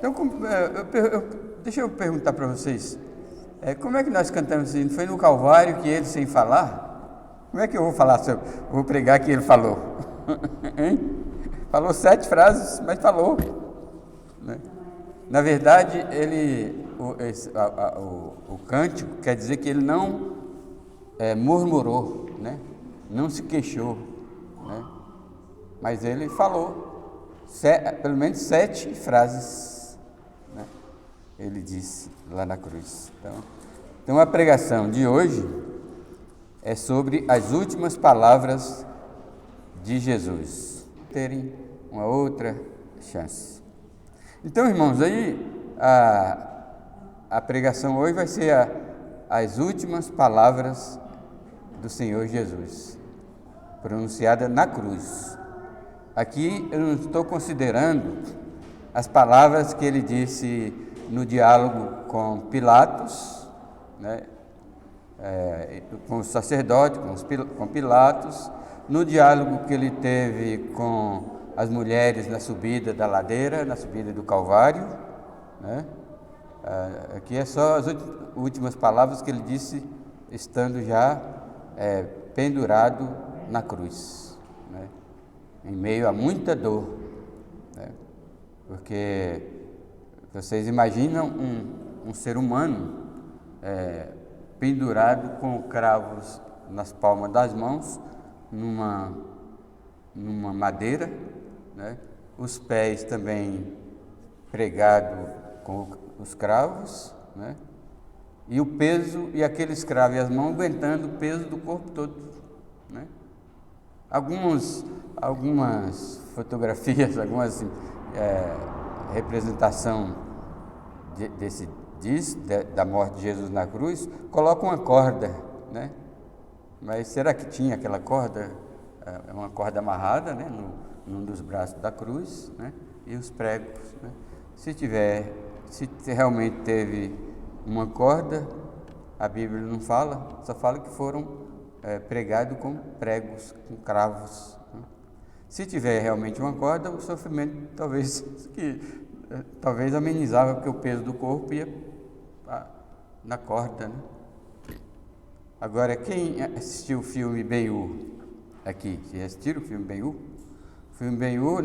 Então, deixa eu perguntar para vocês, como é que nós cantamos assim? Foi no Calvário que ele sem falar? Como é que eu vou falar vou pregar que ele falou? Hein? Falou 7 frases, mas falou, né? Na verdade, o cântico quer dizer que ele não murmurou, né? Não se queixou, né? Mas ele falou pelo menos 7 frases, né? Ele disse lá na cruz. Então a pregação de hoje é sobre as últimas palavras de Jesus, terem uma outra chance. Então, irmãos, aí a pregação hoje vai ser as últimas palavras do Senhor Jesus, pronunciada na cruz. Aqui eu não estou considerando as palavras que ele disse no diálogo com Pilatos, né? Com o sacerdote, com Pilatos, no diálogo que ele teve com as mulheres na subida da ladeira, na subida do Calvário, né? Aqui é só as últimas palavras que ele disse estando já pendurado na cruz, né? Em meio a muita dor, né? Porque vocês imaginam um ser humano pendurado com cravos nas palmas das mãos, numa madeira, né? Os pés também pregados com os cravos, né? E o peso, e aqueles cravos e as mãos aguentando o peso do corpo todo, né? Algumas fotografias, algumas representação da morte de Jesus na cruz, colocam uma corda, né? Mas será que tinha aquela corda? É uma corda amarrada, né? Num dos braços da cruz, né? E os pregos, né? Se realmente teve uma corda, a Bíblia não fala, só fala que foram pregados com pregos, com cravos, né? Se tiver realmente uma corda, o sofrimento talvez amenizava, porque o peso do corpo ia na corda, né? Agora, quem assistiu o filme Ben-Hur aqui? Vocês assistiram o filme Ben-Hur? O filme Ben-Hur,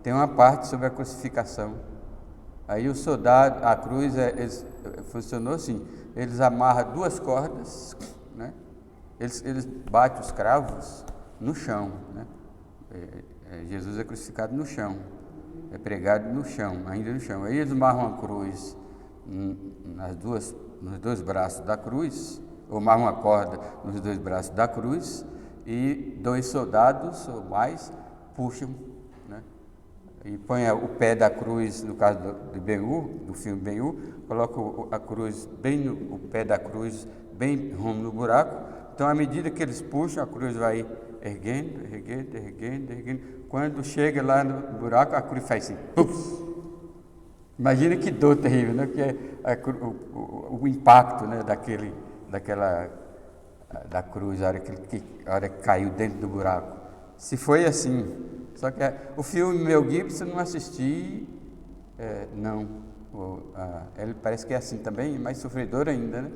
tem uma parte sobre a crucificação. Aí o soldado, a cruz, funcionou assim, eles amarram 2 cordas, né? Eles batem os cravos no chão, né? Jesus é crucificado no chão, é pregado no chão, ainda no chão. Aí eles amarram a cruz nos 2 braços da cruz, ou amarram uma corda nos 2 braços da cruz, e 2 soldados ou mais puxam, né? E põe o pé da cruz, no caso do Ben-Hur, do filme Ben-Hur, coloca a cruz o pé da cruz bem rumo no buraco. Então, à medida que eles puxam, a cruz vai erguendo. Quando chega lá no buraco, a cruz faz assim, puf! Imagina que dor terrível, né? Porque o impacto, né, da cruz, a hora que caiu dentro do buraco. Se foi assim. Só que o filme Mel Gibson eu não assisti, não. Ele parece que é assim também, mais sofredor ainda, né?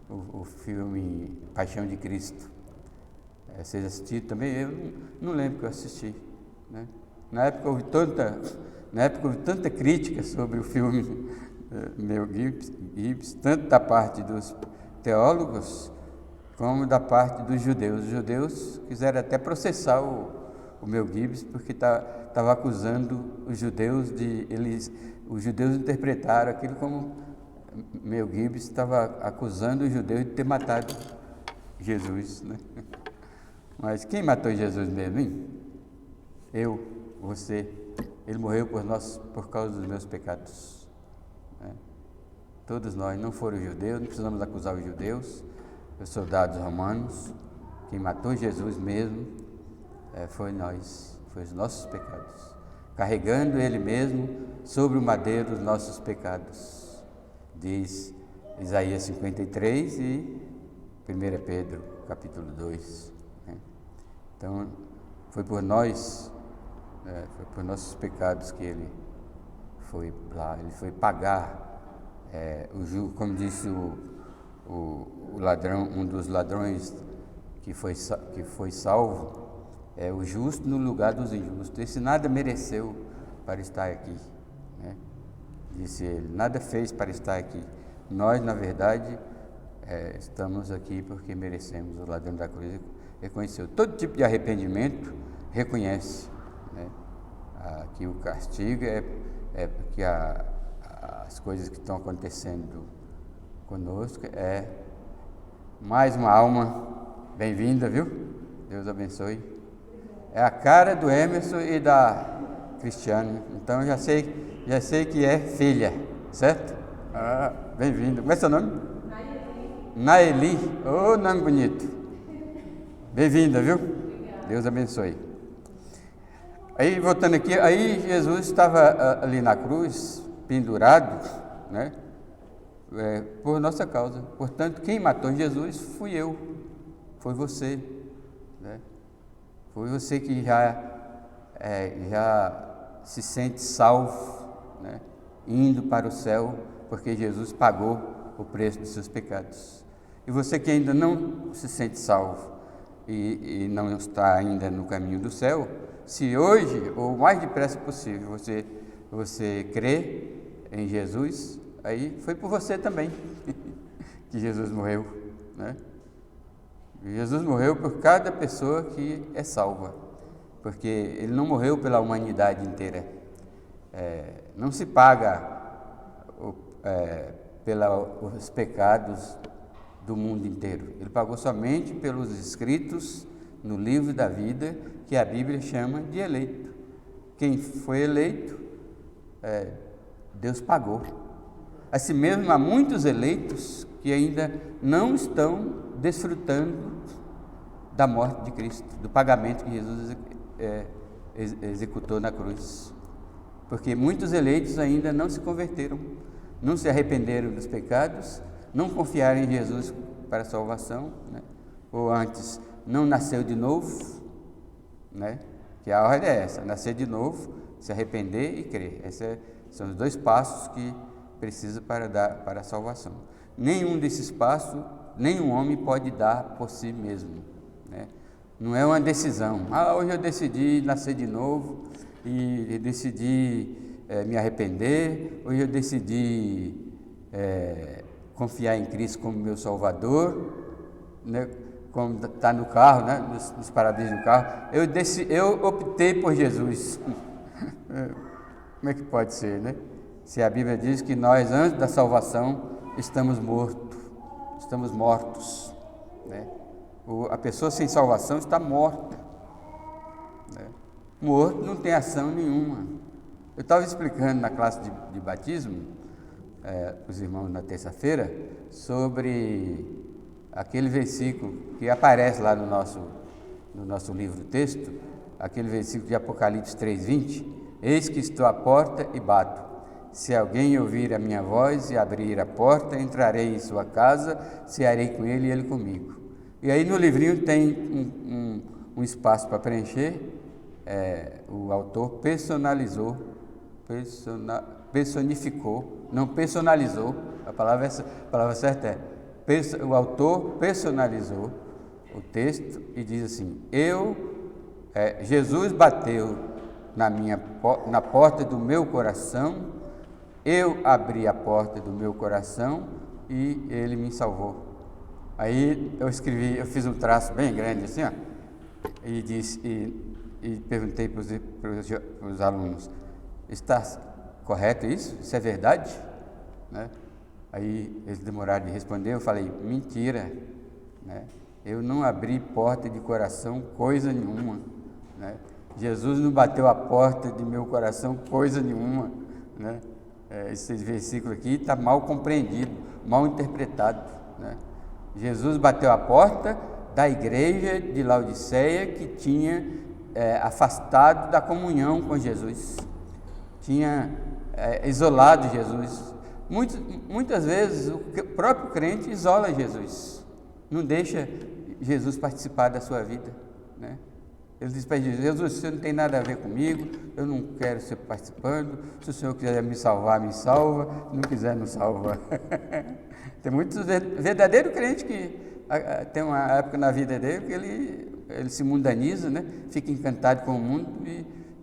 O filme Paixão de Cristo. Vocês assistiram também? Eu não lembro que eu assisti, né? Na época houve tanta crítica sobre o filme Mel Gibson, tanto da parte dos teólogos como da parte dos judeus. Os judeus quiseram até processar o Mel Gibson, porque estava acusando os judeus os judeus interpretaram aquilo como Mel Gibson estava acusando os judeus de ter matado Jesus, né? Mas quem matou Jesus mesmo, hein? Eu, você. Ele morreu por causa dos meus pecados, né? Todos nós, não foram os judeus, não precisamos acusar os judeus, os soldados romanos. Quem matou Jesus mesmo foi os nossos pecados, carregando Ele mesmo sobre o madeiro os nossos pecados, diz Isaías 53 e 1 Pedro capítulo 2, né? Então, foi por nossos pecados que Ele foi lá, ele foi pagar como disse o ladrão, um dos ladrões que foi salvo, é o justo no lugar dos injustos. Esse nada mereceu para estar aqui, né? Disse ele, nada fez para estar aqui. Nós, na verdade, estamos aqui porque merecemos. O ladrão da cruz reconheceu. Todo tipo de arrependimento reconhece, né? Que o castigo é porque as coisas que estão acontecendo conosco mais uma alma bem-vinda, viu? Deus abençoe. É a cara do Emerson e da Cristiane, então já sei que é filha, certo? Bem-vindo. Como é seu nome? Naeli. Ô, nome bonito. Bem-vinda, viu? Deus abençoe. Aí, voltando aqui, aí Jesus estava ali na cruz, pendurado, né? Por nossa causa. Portanto, quem matou Jesus fui eu, foi você, né? Foi você que já se sente salvo, né? Indo para o céu, porque Jesus pagou o preço dos seus pecados. E você que ainda não se sente salvo e não está ainda no caminho do céu, se hoje, ou o mais depressa possível, você crê em Jesus, aí foi por você também que Jesus morreu, né? Jesus morreu por cada pessoa que é salva, porque Ele não morreu pela humanidade inteira. Não se paga pelos pecados do mundo inteiro. Ele pagou somente pelos escritos no livro da vida, que a Bíblia chama de eleito. Quem foi eleito, Deus pagou. Assim mesmo, há muitos eleitos que ainda não estão desfrutando da morte de Cristo, do pagamento que Jesus executou na cruz. Porque muitos eleitos ainda não se converteram, não se arrependeram dos pecados, não confiaram em Jesus para a salvação, né? Ou antes, não nasceu de novo, né? Que a ordem é essa, nascer de novo, se arrepender e crer. Esses são os dois passos que precisa para a salvação. Nenhum desses passos, nenhum homem pode dar por si mesmo, né? Não é uma decisão. Hoje eu decidi nascer de novo e decidi me arrepender. Hoje eu decidi confiar em Cristo como meu Salvador, né? Como está no carro, né? Nos para-brisas do carro. Eu optei por Jesus. Como é que pode ser, né? Se a Bíblia diz que nós, antes da salvação, estamos mortos, né? A pessoa sem salvação está morta, né? Morto não tem ação nenhuma. Eu estava explicando na classe de batismo, os irmãos na terça-feira, sobre aquele versículo que aparece lá no nosso livro texto, aquele versículo de Apocalipse 3:20, eis que estou à porta e bato. Se alguém ouvir a minha voz e abrir a porta, entrarei em sua casa, cearei com ele e ele comigo. E aí no livrinho tem um espaço para preencher. O autor personificou, não personalizou, a palavra certa o autor personalizou o texto e diz assim: Jesus bateu na porta do meu coração, eu abri a porta do meu coração e ele me salvou. Aí eu fiz um traço bem grande assim, ó, e perguntei para os alunos: está correto isso? Isso é verdade? Né? Aí eles demoraram de responder. Eu falei: mentira, né? Eu não abri porta de coração coisa nenhuma, né? Jesus não bateu a porta de meu coração coisa nenhuma, né? Esse versículo aqui está mal compreendido, mal interpretado, né? Jesus bateu a porta da igreja de Laodiceia, que tinha afastado da comunhão com Jesus, tinha isolado Jesus. Muitas vezes o próprio crente isola Jesus, não deixa Jesus participar da sua vida, né? Ele diz para Jesus: você não tem nada a ver comigo, eu não quero ser participando, se o Senhor quiser me salvar, me salva, se não quiser, não salva. Tem muitos verdadeiros crentes que tem uma época na vida dele que ele se mundaniza, né? Fica encantado com o mundo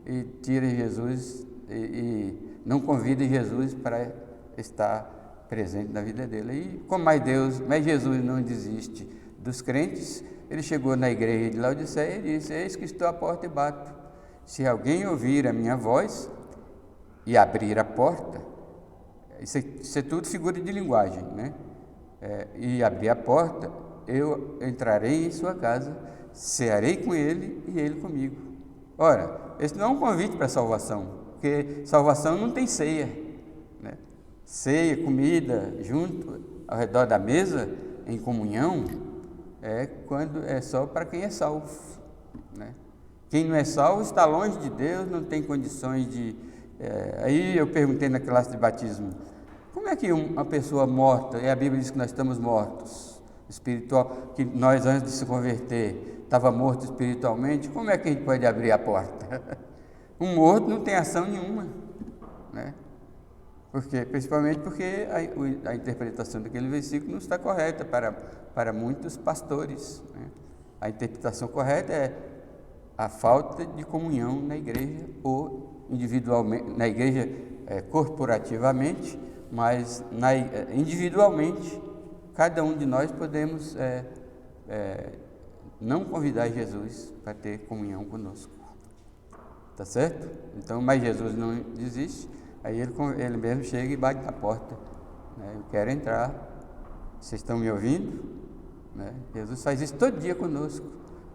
e tira Jesus e não convida Jesus para estar presente na vida dele. E como mas Jesus não desiste dos crentes, ele chegou na igreja de Laodiceia e disse: eis que estou à porta e bato. Se alguém ouvir a minha voz e abrir a porta, isso é tudo figura de linguagem, né? E abrir a porta, eu entrarei em sua casa, cearei com ele e ele comigo. Ora, esse não é um convite para salvação, porque salvação não tem ceia, né? Ceia, comida, junto, ao redor da mesa, em comunhão, quando é só para quem é salvo, né? Quem não é salvo está longe de Deus, não tem condições de... Aí eu perguntei na classe de batismo: como é que uma pessoa morta, e a Bíblia diz que nós estamos mortos, espiritual, que nós antes de se converter estava morto espiritualmente, como é que a gente pode abrir a porta? Um morto não tem ação nenhuma, né? Principalmente porque a interpretação daquele versículo não está correta para muitos pastores, né? A interpretação correta é a falta de comunhão na igreja, ou individualmente, na igreja corporativamente, mas individualmente, cada um de nós podemos não convidar Jesus para ter comunhão conosco, tá certo? Então, mas Jesus não desiste, aí ele mesmo chega e bate na porta, né? Eu quero entrar, vocês estão me ouvindo? Né? Jesus faz isso todo dia conosco: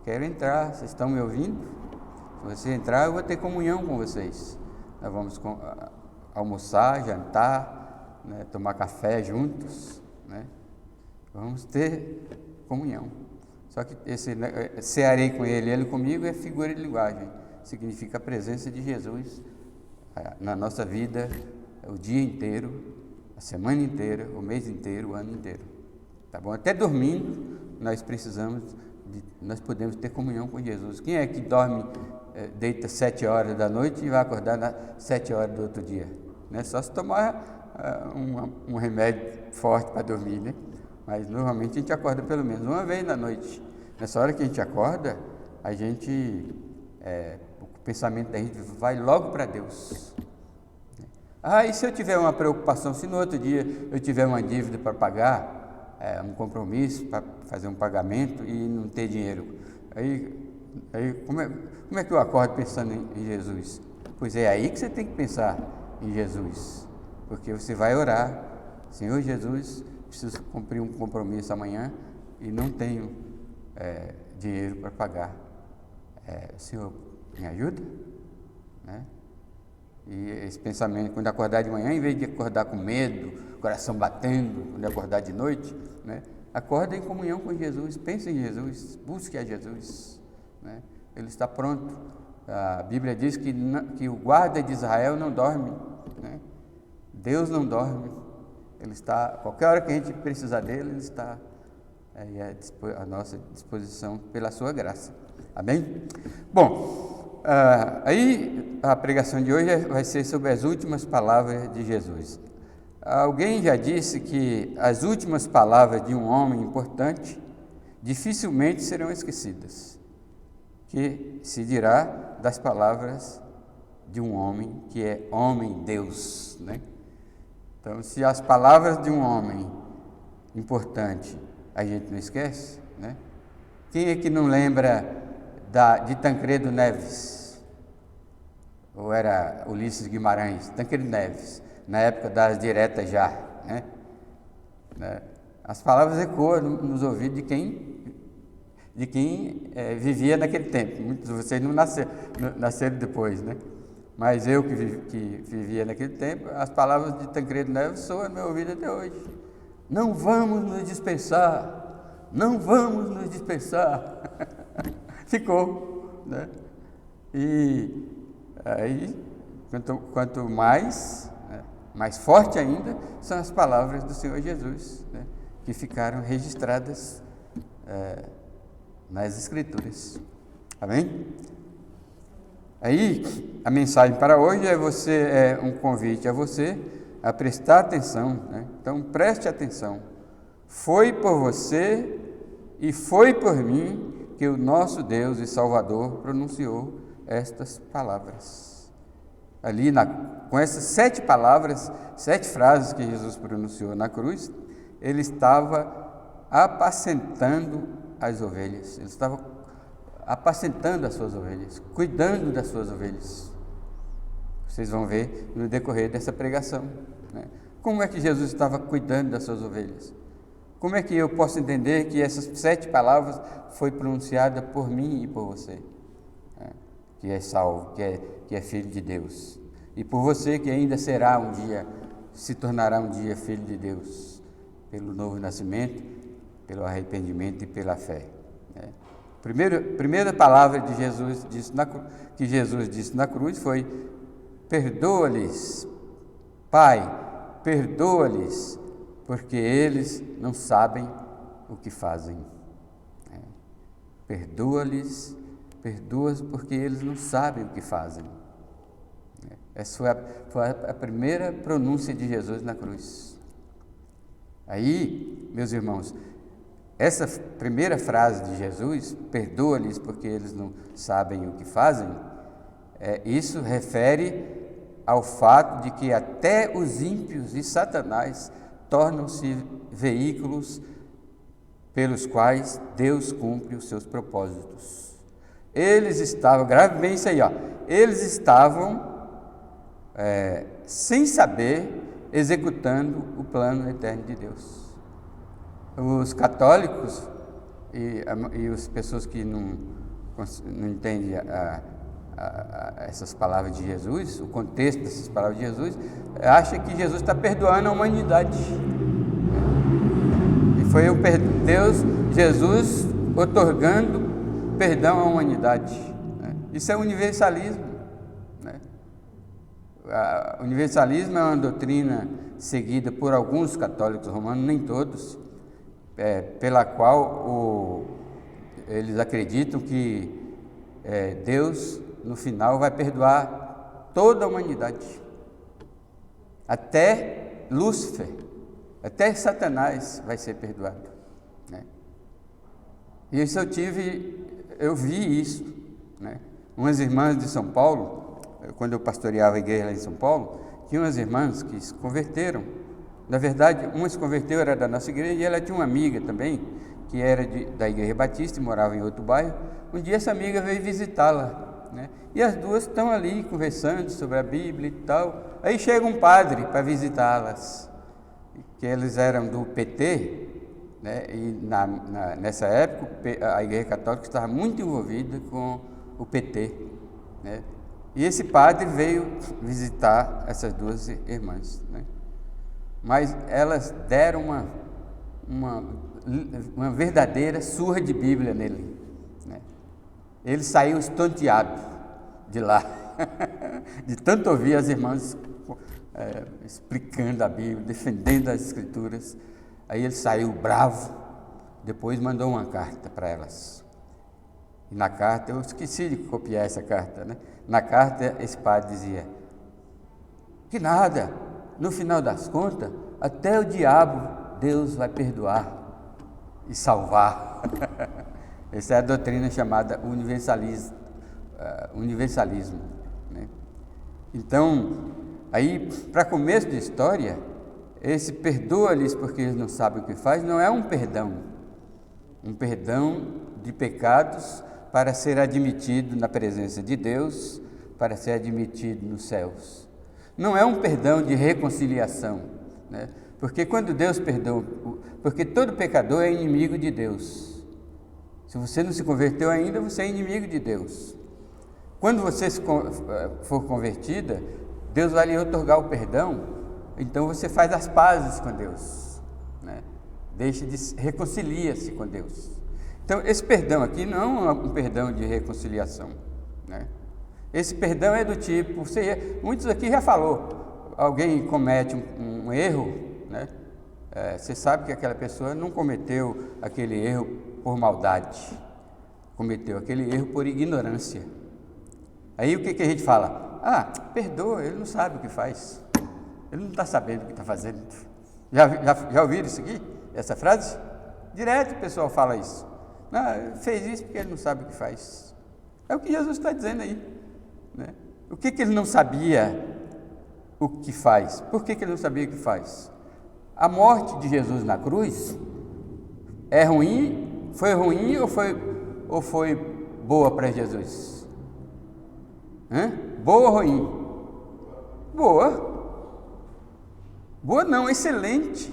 quero entrar, vocês estão me ouvindo? Se você entrar, eu vou ter comunhão com vocês, nós vamos almoçar, jantar, né? Tomar café juntos, né? Vamos ter comunhão. Só que esse cearei com ele, ele comigo, é figura de linguagem, significa a presença de Jesus na nossa vida o dia inteiro, a semana inteira, o mês inteiro, o ano inteiro, tá bom? Até dormindo nós podemos ter comunhão com Jesus. Quem é que dorme, deita 7 horas da noite e vai acordar às 7 horas do outro dia, né? Só se tomar um remédio forte para dormir, né? Mas normalmente a gente acorda pelo menos uma vez na noite. Nessa hora que a gente acorda, o pensamento da gente vai logo para Deus. E se eu tiver uma preocupação, se no outro dia eu tiver uma dívida para pagar, um compromisso para fazer um pagamento e não ter dinheiro, aí como é que eu acordo pensando em Jesus? Pois é aí que você tem que pensar em Jesus, porque você vai orar: Senhor Jesus, preciso cumprir um compromisso amanhã e não tenho dinheiro para pagar. O Senhor me ajuda? Né? E esse pensamento, quando acordar de manhã, em vez de acordar com medo, coração batendo, quando acordar de noite, né? Acorda em comunhão com Jesus, pense em Jesus, busque a Jesus, né? Ele está pronto. A Bíblia diz que o guarda de Israel não dorme, né? Deus não dorme. Ele está, qualquer hora que a gente precisar dele, ele está à nossa disposição pela sua graça. Amém? Bom, aí a pregação de hoje vai ser sobre as últimas palavras de Jesus. Alguém já disse que as últimas palavras de um homem importante dificilmente serão esquecidas, que se dirá das palavras de um homem que é homem-Deus, né? Então, se as palavras de um homem importante a gente não esquece, né? Quem é que não lembra de Tancredo Neves? Ou era Ulisses Guimarães? Tancredo Neves, na época das diretas já, né? As palavras ecoam nos ouvidos de quem vivia naquele tempo. Muitos de vocês não nasceram depois, né? Mas eu que vivia naquele tempo, as palavras de Tancredo Neves soam no meu ouvido até hoje. Não vamos nos dispensar, não vamos nos dispensar. Ficou, né? E aí, quanto mais, né, mais forte ainda, são as palavras do Senhor Jesus, né, que ficaram registradas nas Escrituras. Amém? Aí, a mensagem para hoje é um convite a você a prestar atenção, né? Então, preste atenção. Foi por você e foi por mim que o nosso Deus e Salvador pronunciou estas palavras. Ali, com essas 7 palavras, 7 frases que Jesus pronunciou na cruz, ele estava apacentando as ovelhas. Ele estava apacentando as suas ovelhas, cuidando das suas ovelhas. Vocês vão ver no decorrer dessa pregação, né? Como é que Jesus estava cuidando das suas ovelhas? Como é que eu posso entender que essas 7 palavras foi pronunciada por mim e por você, né? Que é salvo, que é filho de Deus, e por você que ainda será um dia, se tornará um dia filho de Deus, pelo novo nascimento, pelo arrependimento e pela fé, né? Primeira palavra de Jesus que Jesus disse na cruz foi: perdoa-lhes, Pai, perdoa-lhes, porque eles não sabem o que fazem. Perdoa-lhes, perdoa-os, porque eles não sabem o que fazem. Essa foi a primeira pronúncia de Jesus na cruz. Aí, meus irmãos, essa primeira frase de Jesus, perdoa-lhes porque eles não sabem o que fazem, isso refere ao fato de que até os ímpios e Satanás tornam-se veículos pelos quais Deus cumpre os seus propósitos. Eles estavam, grave bem isso aí, eles estavam, sem saber, executando o plano eterno de Deus. Os católicos e as pessoas que não entendem essas palavras de Jesus, o contexto dessas palavras de Jesus, acham que Jesus está perdoando a humanidade. E foi Jesus otorgando perdão à humanidade, né? Isso é universalismo, né? O universalismo é uma doutrina seguida por alguns católicos romanos, nem todos, pela qual eles acreditam que Deus, no final, vai perdoar toda a humanidade, até Lúcifer, até Satanás vai ser perdoado, né? E isso eu vi isso, né? Umas irmãs de São Paulo, quando eu pastoreava a igreja lá em São Paulo, tinha umas irmãs que se converteram. Na verdade, uma se converteu, era da nossa igreja, e ela tinha uma amiga também, que era da Igreja Batista e morava em outro bairro. Um dia essa amiga veio visitá-la, né? E as duas estão ali conversando sobre a Bíblia e tal. Aí chega um padre para visitá-las, que eles eram do PT, né? E nessa época a Igreja Católica estava muito envolvida com o PT, né? E esse padre veio visitar essas duas irmãs, né? Mas elas deram uma verdadeira surra de Bíblia nele, né? Ele saiu estonteado de lá, de tanto ouvir as irmãs explicando a Bíblia, defendendo as Escrituras. Aí ele saiu bravo, depois mandou uma carta para elas. E na carta, eu esqueci de copiar essa carta, né? Na carta, esse padre dizia que nada, no final das contas, até o diabo Deus vai perdoar e salvar. Essa é a doutrina chamada universalismo, né? Então, aí, para começo de história, esse perdoa-lhes porque eles não sabem o que faz, não é um perdão de pecados para ser admitido na presença de Deus, para ser admitido nos céus. Não é um perdão de reconciliação, né? Porque quando Deus perdoa, porque todo pecador é inimigo de Deus. Se você não se converteu ainda, você é inimigo de Deus. Quando você for convertida, Deus vai lhe otorgar o perdão, então você faz as pazes com Deus, né? Reconcilia-se com Deus. Então, esse perdão aqui não é um perdão de reconciliação, né? Esse perdão é do tipo, muitos aqui já falou, alguém comete um erro, né? Você sabe que aquela pessoa não cometeu aquele erro por maldade, cometeu aquele erro por ignorância. Aí o que a gente fala? Perdoa, ele não sabe o que faz. Ele não está sabendo o que está fazendo. Já ouviram isso aqui? Essa frase? Direto o pessoal fala isso. Fez isso porque ele não sabe o que faz. É o que Jesus está dizendo aí, né? O que ele não sabia o que faz? Por que ele não sabia o que faz? A morte de Jesus na cruz é ruim? Foi ruim ou foi boa para Jesus? Boa ou ruim? Boa. Boa não, excelente.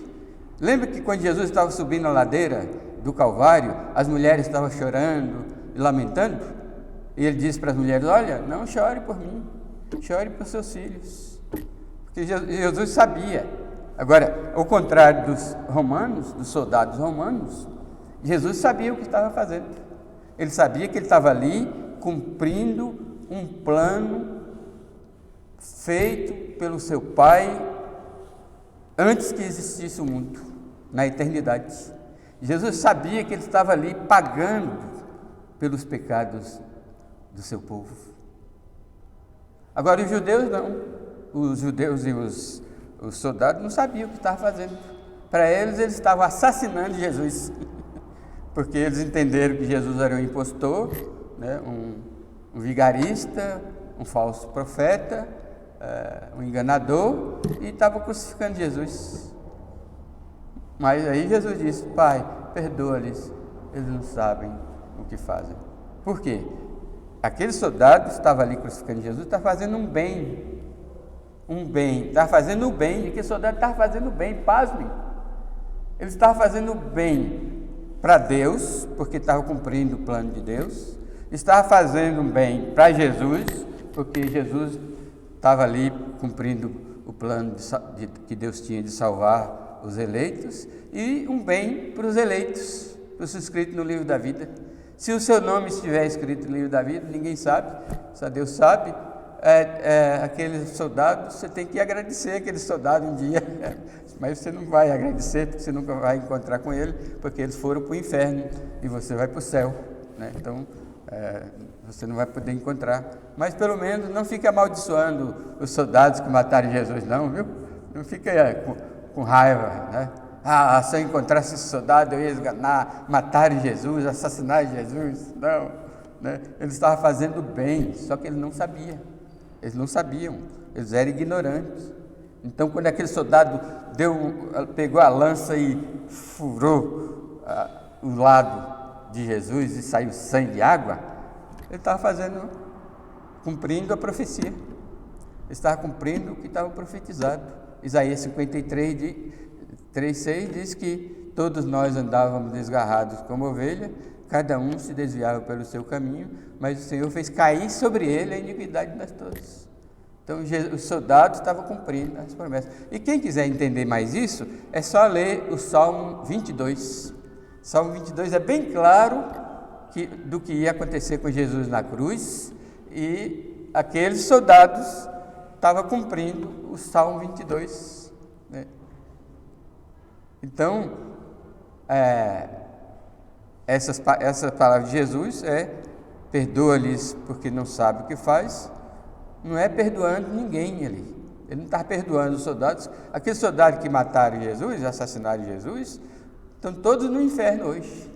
Lembra que quando Jesus estava subindo a ladeira do Calvário, as mulheres estavam chorando e lamentando? E ele disse para as mulheres: olha, não chore por mim, chore por seus filhos. Porque Jesus sabia. Agora, ao contrário dos romanos, dos soldados romanos, Jesus sabia o que estava fazendo. Ele sabia que ele estava ali cumprindo um plano feito pelo seu Pai antes que existisse o mundo, na eternidade. Jesus sabia que ele estava ali pagando pelos pecados do seu povo. Agora os judeus não. Os judeus e os soldados não sabiam o que estavam fazendo. Para eles estavam assassinando Jesus, porque eles entenderam que Jesus era um impostor, né? um vigarista, um falso profeta, um enganador, e estavam crucificando Jesus. Mas aí Jesus disse: Pai, perdoa-lhes, eles não sabem o que fazem. Por quê? Aquele soldado estava ali crucificando Jesus, está fazendo um bem, está fazendo o bem, aquele soldado estava fazendo o bem, pasmem. Ele estava fazendo o bem para Deus, porque estava cumprindo o plano de Deus, estava fazendo um bem para Jesus, porque Jesus estava ali cumprindo o plano que Deus tinha de salvar os eleitos, e um bem para os eleitos, para os inscritos no livro da vida. Se o seu nome estiver escrito no livro da vida, ninguém sabe, só Deus sabe. Aquele soldado, você tem que agradecer aquele soldado um dia, mas você não vai agradecer, porque você nunca vai encontrar com ele, porque eles foram para o inferno e você vai para o céu, né? Então você não vai poder encontrar. Mas pelo menos não fique amaldiçoando os soldados que mataram Jesus, não, viu? Não fica com raiva, né? Se eu encontrasse esse soldado, eu ia esganar, matar Jesus, assassinar Jesus. Não, né? Eles estavam fazendo bem, só que eles não sabiam. Eles não sabiam, eles eram ignorantes. Então, quando aquele soldado pegou a lança e furou o lado de Jesus e saiu sangue e água, ele estava cumprindo a profecia. Ele estava cumprindo o que estava profetizado. Isaías 53, 3:6 diz que todos nós andávamos desgarrados como ovelha, cada um se desviava pelo seu caminho, mas o Senhor fez cair sobre ele a iniquidade de nós todos. Então os soldados estavam cumprindo as promessas. E quem quiser entender mais isso, é só ler o Salmo 22. Salmo 22 é bem claro do que ia acontecer com Jesus na cruz, e aqueles soldados estavam cumprindo o Salmo 22, né? Então, essa palavra de Jesus perdoa-lhes porque não sabe o que faz. Não é perdoando ninguém ali. Ele não está perdoando os soldados. Aqueles soldados que mataram Jesus, assassinaram Jesus, estão todos no inferno hoje.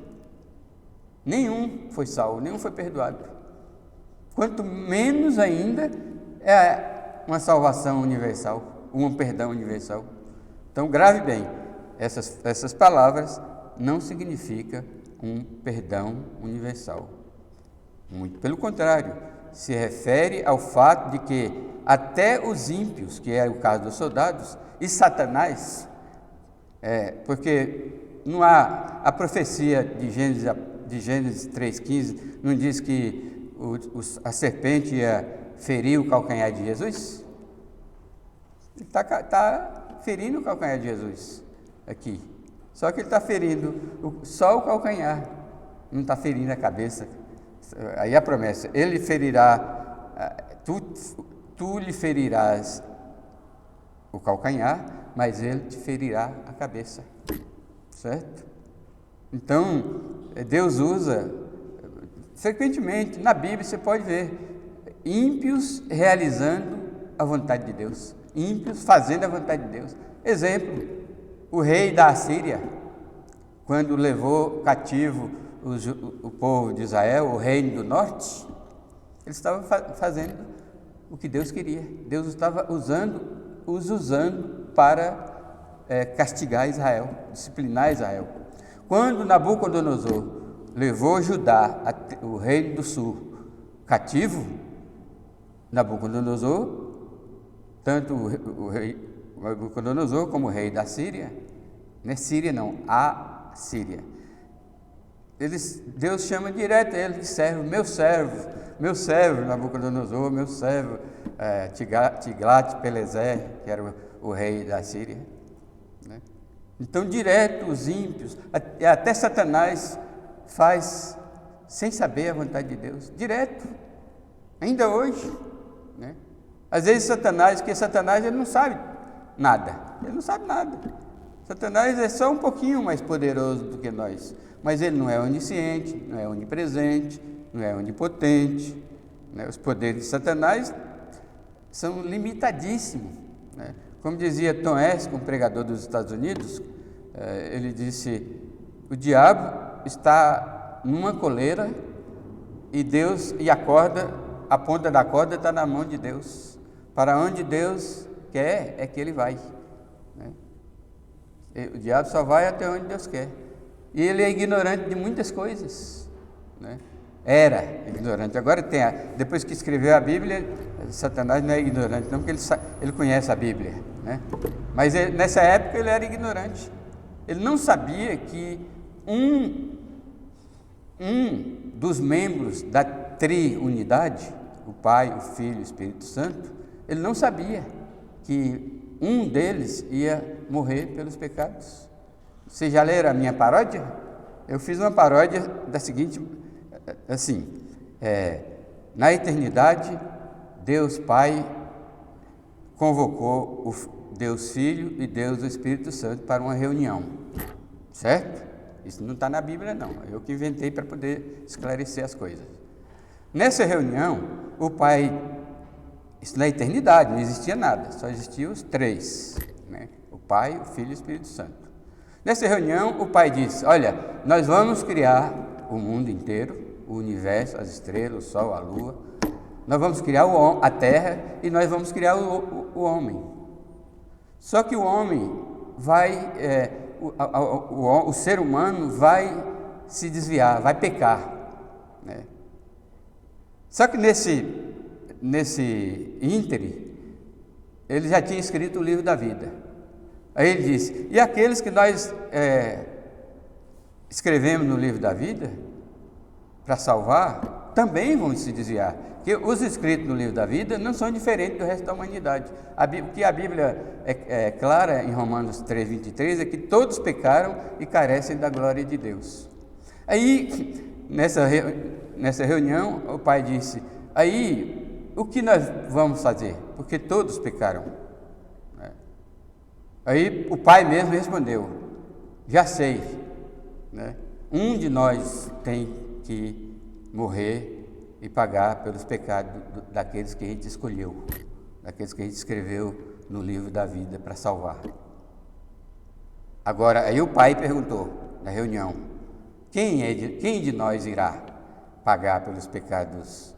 Nenhum foi salvo, nenhum foi perdoado. Quanto menos ainda uma salvação universal, um perdão universal. Então, grave bem, essas palavras não significam um perdão universal. Muito pelo contrário, se refere ao fato de que até os ímpios, que é o caso dos soldados, e Satanás, porque não há a profecia de Gênesis 3,15, não diz que a serpente ia ferir o calcanhar de Jesus? Ele está ferindo o calcanhar de Jesus aqui. Só que ele está ferindo só o calcanhar, não está ferindo a cabeça. Aí a promessa: ele ferirá, tu lhe ferirás o calcanhar, mas ele te ferirá a cabeça. Certo? Então, Deus usa frequentemente na Bíblia você pode ver ímpios realizando a vontade de Deus, ímpios fazendo a vontade de Deus. Exemplo, o rei da Assíria, quando levou cativo o povo de Israel, o reino do norte, ele estava fazendo o que Deus queria. Deus estava os usando para castigar Israel, disciplinar Israel. Quando Nabucodonosor levou Judá, o reino do sul, cativo, Nabucodonosor, tanto o rei Nabucodonosor como o rei da Síria, não é Síria não, a Síria, Deus chama direto ele de servo, meu servo Nabucodonosor, meu servo Tiglat-Pileser, que era o rei da Síria, né? Então direto os ímpios, até Satanás faz sem saber a vontade de Deus, direto, ainda hoje, né? Às vezes Satanás ele não sabe nada, Satanás é só um pouquinho mais poderoso do que nós, mas ele não é onisciente, não é onipresente, não é onipotente, né? Os poderes de Satanás são limitadíssimos, né? Como dizia Tom Eskin, um pregador dos Estados Unidos, ele disse: o diabo está numa coleira e a ponta da corda está na mão de Deus. Para onde Deus quer é que ele vai, né? O diabo só vai até onde Deus quer. E ele é ignorante de muitas coisas, né? Era ignorante. Agora depois que escreveu a Bíblia, Satanás não é ignorante, não, porque ele conhece a Bíblia, né? Mas nessa época ele era ignorante. Ele não sabia que um dos membros da triunidade, o Pai, o Filho e o Espírito Santo, ele não sabia que um deles ia morrer pelos pecados. Vocês já leram a minha paródia? Eu fiz uma paródia da seguinte, assim, na eternidade, Deus Pai convocou o Deus Filho e Deus Espírito Santo para uma reunião, certo? Isso não está na Bíblia não, eu que inventei para poder esclarecer as coisas. Nessa reunião, o Pai, isso na eternidade, não existia nada, só existiam os três, né? O Pai, o Filho e o Espírito Santo. Nessa reunião, o Pai disse: olha, nós vamos criar o mundo inteiro, o universo, as estrelas, o sol, a lua, nós vamos criar a terra e nós vamos criar o homem. Só que o homem vai, o ser humano vai se desviar, vai pecar, né? Só que nesse íntere, ele já tinha escrito o livro da vida. Aí ele disse: e aqueles que nós escrevemos no livro da vida, para salvar, também vão se desviar. Porque os escritos no livro da vida não são diferentes do resto da humanidade. O que a Bíblia é clara em Romanos 3,23 é que todos pecaram e carecem da glória de Deus. Aí, nessa reunião, o Pai disse: aí, o que nós vamos fazer? Porque todos pecaram. Aí o Pai mesmo respondeu: já sei, né? Um de nós tem que morrer e pagar pelos pecados daqueles que a gente escolheu, daqueles que a gente escreveu no livro da vida para salvar. Agora, aí o Pai perguntou na reunião: quem de nós irá pagar pelos pecados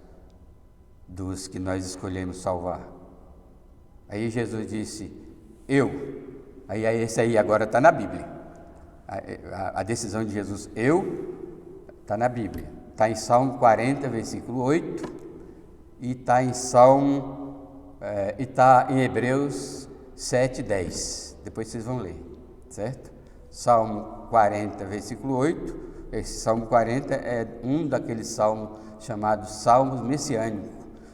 dos que nós escolhemos salvar? Aí Jesus disse: eu. Aí esse aí agora está na Bíblia. A decisão de Jesus, eu, está na Bíblia. Está em Salmo 40, versículo 8, e está em Hebreus 7, 10. Depois vocês vão ler, certo? Salmo 40, versículo 8. Esse Salmo 40 é um daqueles salmos chamados Salmos Messiânicos.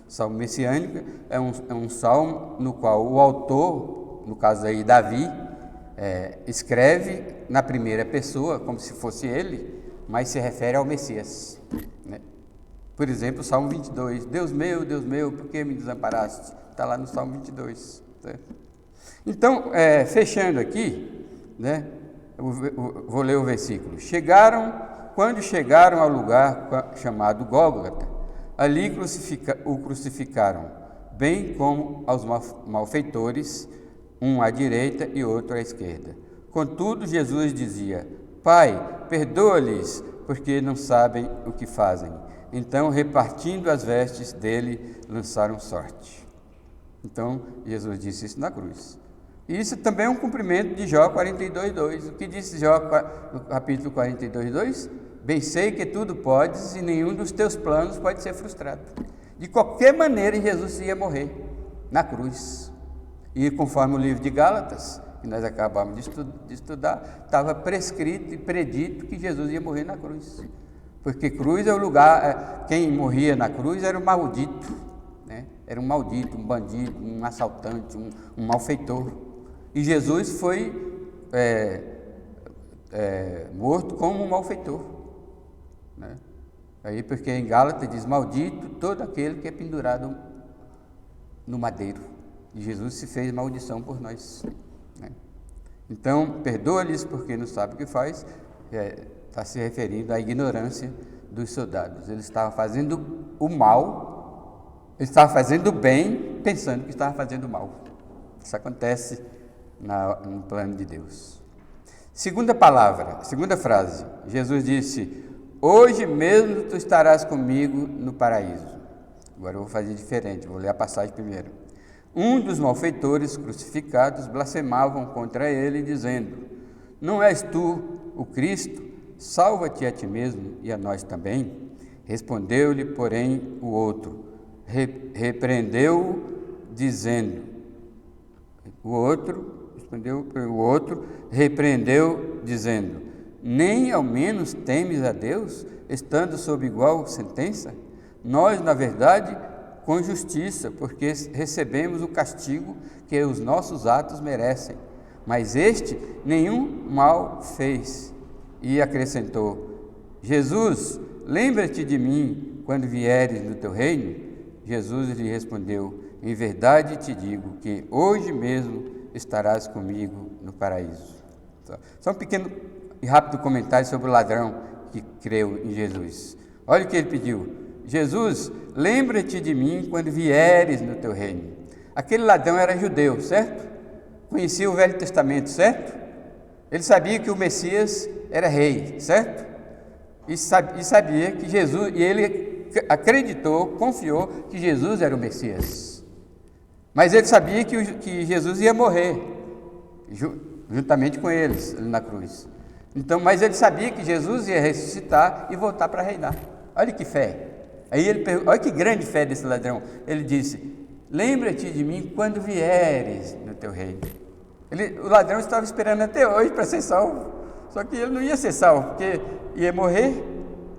Salmo Messiânico é um salmo no qual o autor, no caso aí Davi, escreve na primeira pessoa, como se fosse ele, mas se refere ao Messias, né? Por exemplo, o Salmo 22, Deus meu, por que me desamparaste? Está lá no Salmo 22, certo? Então, fechando aqui, né, eu vou ler o versículo. Chegaram quando chegaram ao lugar chamado Gólgota, ali o crucificaram, bem como aos malfeitores, um à direita e outro à esquerda. Contudo, Jesus dizia: Pai, perdoa-lhes, porque não sabem o que fazem. Então, repartindo as vestes dele, lançaram sorte. Então, Jesus disse isso na cruz. E isso também é um cumprimento de Jó 42:2. O que disse Jó no capítulo 42:2? Bem sei que tudo podes e nenhum dos teus planos pode ser frustrado. De qualquer maneira, Jesus ia morrer na cruz. E conforme o livro de Gálatas, que nós acabamos de estudar, estava prescrito e predito que Jesus ia morrer na cruz. Porque cruz é o lugar, quem morria na cruz era o maldito, né? Era um maldito, um bandido, um assaltante, um malfeitor. E Jesus foi morto como um malfeitor, né? Aí porque em Gálatas diz: maldito todo aquele que é pendurado no madeiro. E Jesus se fez maldição por nós, né? Então, perdoa-lhes porque não sabe o que faz. Está se referindo à ignorância dos soldados. Ele estava fazendo o mal, ele estava fazendo o bem, pensando que estava fazendo o mal. Isso acontece no plano de Deus. Segunda frase, Jesus disse: hoje mesmo tu estarás comigo no paraíso. Agora eu vou fazer diferente, vou ler a passagem primeiro. Um dos malfeitores crucificados blasfemavam contra ele, dizendo: não és tu o Cristo? Salva-te a ti mesmo e a nós também. Respondeu-lhe, porém, o outro, repreendeu-o, dizendo: nem ao menos temes a Deus, estando sob igual sentença? Nós, na verdade, com justiça, porque recebemos o castigo que os nossos atos merecem. Mas este nenhum mal fez. E acrescentou: Jesus, lembra-te de mim quando vieres no teu reino? Jesus lhe respondeu: em verdade te digo que hoje mesmo estarás comigo no paraíso. Só um pequeno e rápido comentário sobre o ladrão que creu em Jesus. Olha o que ele pediu: Jesus, lembra-te de mim quando vieres no teu reino. Aquele ladrão era judeu, certo? Conhecia o Velho Testamento, certo? Ele sabia que o Messias era rei, certo? E sabia que Jesus, e ele acreditou, confiou que Jesus era o Messias. Mas ele sabia que Jesus ia morrer, juntamente com eles, na cruz. Então, mas ele sabia que Jesus ia ressuscitar e voltar para reinar. Olha que fé. Aí ele perguntou, olha que grande fé desse ladrão. Ele disse: lembra-te de mim quando vieres no teu reino. O ladrão estava esperando até hoje para ser salvo. Só que ele não ia ser salvo, porque ia morrer,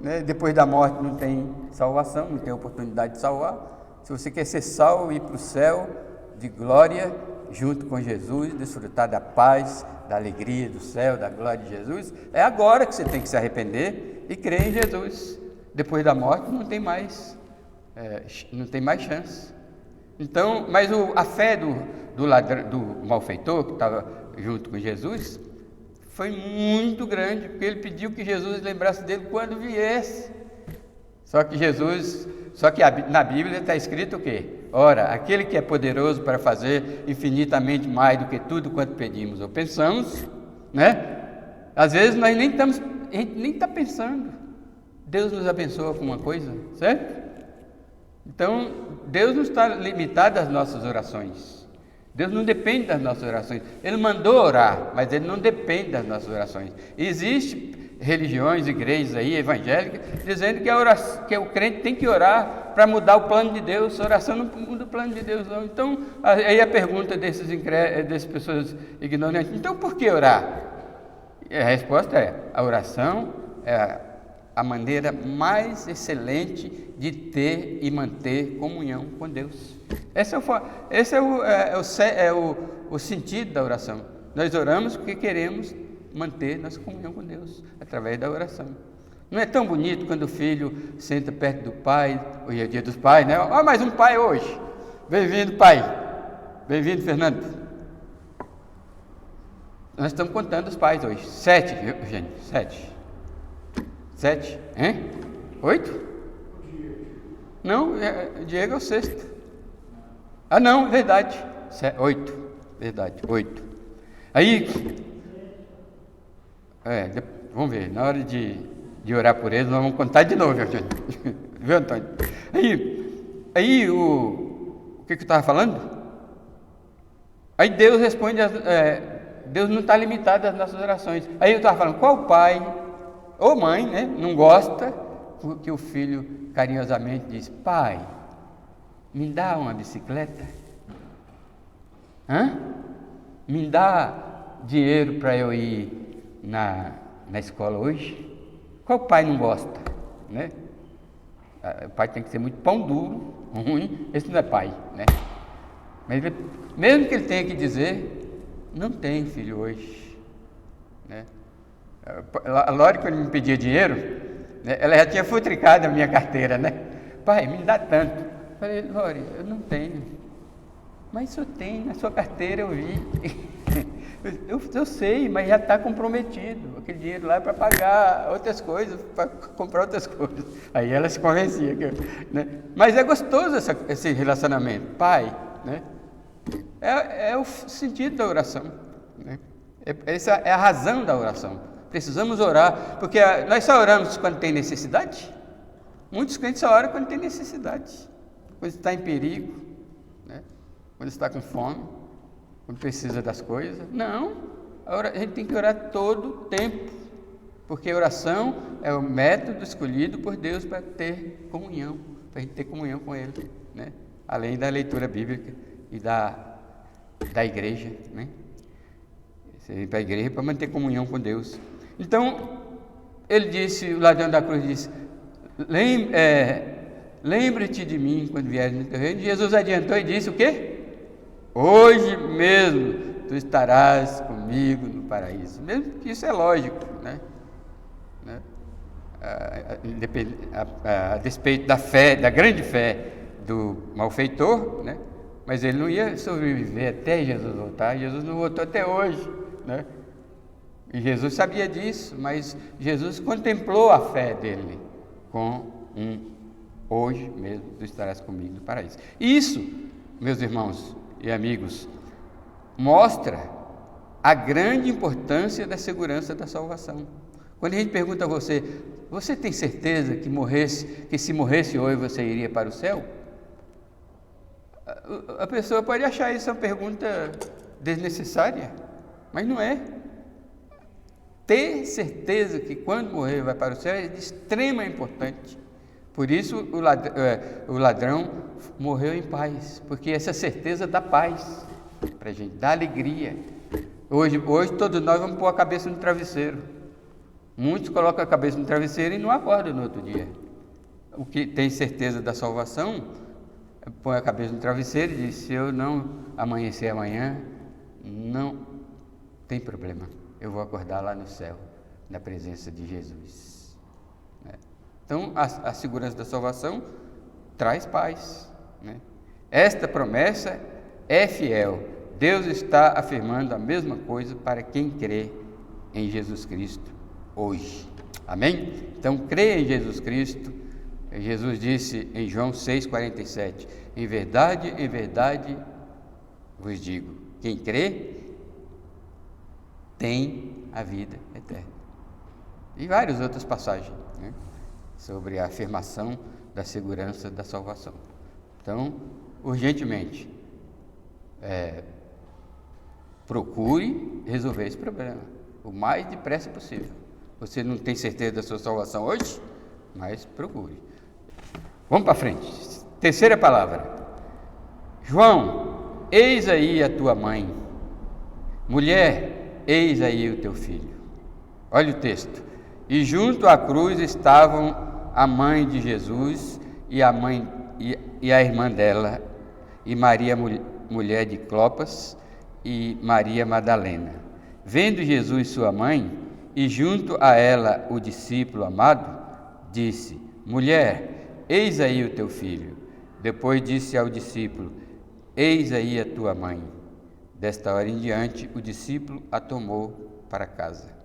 né? Depois da morte não tem salvação, não tem oportunidade de salvar. Se você quer ser salvo e ir para o céu de glória, junto com Jesus, desfrutar da paz, da alegria do céu, da glória de Jesus, é agora que você tem que se arrepender e crer em Jesus. Depois da morte não tem mais chance. Então, mas a fé do malfeitor que estava junto com Jesus foi muito grande, porque ele pediu que Jesus lembrasse dele quando viesse. Só que na Bíblia está escrito o quê? Ora, aquele que é poderoso para fazer infinitamente mais do que tudo quanto pedimos ou pensamos, né? Às vezes nós a gente nem está pensando. Deus nos abençoa com uma coisa, certo? Então, Deus não está limitado às nossas orações. Deus não depende das nossas orações. Ele mandou orar, mas Ele não depende das nossas orações. Existem religiões, igrejas aí, evangélicas, dizendo que o crente tem que orar para mudar o plano de Deus. A oração não muda o plano de Deus, não. Então, aí a pergunta dessas pessoas ignorantes: então por que orar? E a resposta é: a oração é a maneira mais excelente de ter e manter comunhão com Deus. Esse é o sentido da oração. Nós oramos porque queremos manter nossa comunhão com Deus através da oração. Não é tão bonito quando o filho senta perto do pai? Hoje é dia dos pais, né? Ó, mais um pai hoje. Bem-vindo, pai. Bem-vindo, Fernando. Nós estamos contando os pais hoje. 7, viu, gente? 7. 7? Hein? 8? Não, Diego é o sexto. Ah, não, verdade. 8. Verdade, 8. Aí, vamos ver, na hora de orar por eles, nós vamos contar de novo, viu, Antônio? Aí o que eu estava falando? Aí Deus responde, Deus não está limitado às nossas orações. Aí eu estava falando, qual pai ou mãe, né, não gosta que o filho carinhosamente diz, pai, me dá uma bicicleta? Me dá dinheiro para eu ir na escola hoje? Qual pai não gosta, né? O pai tem que ser muito pão duro, ruim, esse não é pai, né? Mas mesmo que ele tenha que dizer, não tem filho hoje, né? A Lore, quando me pedia dinheiro, né, ela já tinha futricado a minha carteira, né? Pai, me dá tanto. Eu falei, Lore, eu não tenho. Mas eu tenho, na sua carteira eu vi. Eu sei, mas já está comprometido. Aquele dinheiro lá é para pagar outras coisas, para comprar outras coisas. Aí ela se convencia. Né? Mas é gostoso esse relacionamento. Pai, né? É o sentido da oração. Né? Essa é a razão da oração. Precisamos orar, porque nós só oramos quando tem necessidade. Muitos crentes só oram quando tem necessidade. Quando está em perigo, né? Quando está com fome, quando precisa das coisas. Não, a gente tem que orar todo o tempo, porque a oração é o método escolhido por Deus para ter comunhão, para a gente ter comunhão com Ele, né? Além da leitura bíblica e da igreja, né? Você vem para a igreja para manter comunhão com Deus. Então, ele disse, o ladrão da cruz disse, lembre-te de mim quando vieres no teu reino. Jesus adiantou e disse o quê? Hoje mesmo tu estarás comigo no paraíso. Mesmo que isso é lógico, né? A despeito da fé, da grande fé do malfeitor, né? Mas ele não ia sobreviver até Jesus voltar. Jesus não voltou até hoje, né? E Jesus sabia disso, mas Jesus contemplou a fé dele com hoje mesmo tu estarás comigo no paraíso. Isso, meus irmãos e amigos, mostra a grande importância da segurança da salvação. Quando a gente pergunta a você, você tem certeza que se morresse hoje você iria para o céu? A pessoa pode achar isso uma pergunta desnecessária, mas não é. Ter certeza que quando morrer vai para o céu é de extrema importância. Por isso o ladrão morreu em paz, porque essa certeza dá paz para a gente, dá alegria. Hoje todos nós vamos pôr a cabeça no travesseiro. Muitos colocam a cabeça no travesseiro e não acordam no outro dia. O que tem certeza da salvação, põe a cabeça no travesseiro e diz, se eu não amanhecer amanhã, não tem problema. Eu vou acordar lá no céu, na presença de Jesus. Né? Então, a segurança da salvação traz paz. Né? Esta promessa é fiel. Deus está afirmando a mesma coisa para quem crê em Jesus Cristo hoje. Amém? Então, creia em Jesus Cristo. Jesus disse em João 6,47, em verdade vos digo, quem crê tem a vida eterna. E várias outras passagens, né, sobre a afirmação da segurança da salvação. Então, urgentemente, procure resolver esse problema o mais depressa possível. Você não tem certeza da sua salvação hoje, mas procure. Vamos para frente. Terceira palavra. João, eis aí a tua mãe. Mulher, eis aí o teu filho. Olha o texto. E junto à cruz estavam a mãe de Jesus e a irmã dela, e Maria, mulher de Clopas, e Maria Madalena. Vendo Jesus sua mãe, e junto a ela o discípulo amado, disse, mulher, eis aí o teu filho. Depois disse ao discípulo, eis aí a tua mãe. Desta hora em diante, o discípulo a tomou para casa.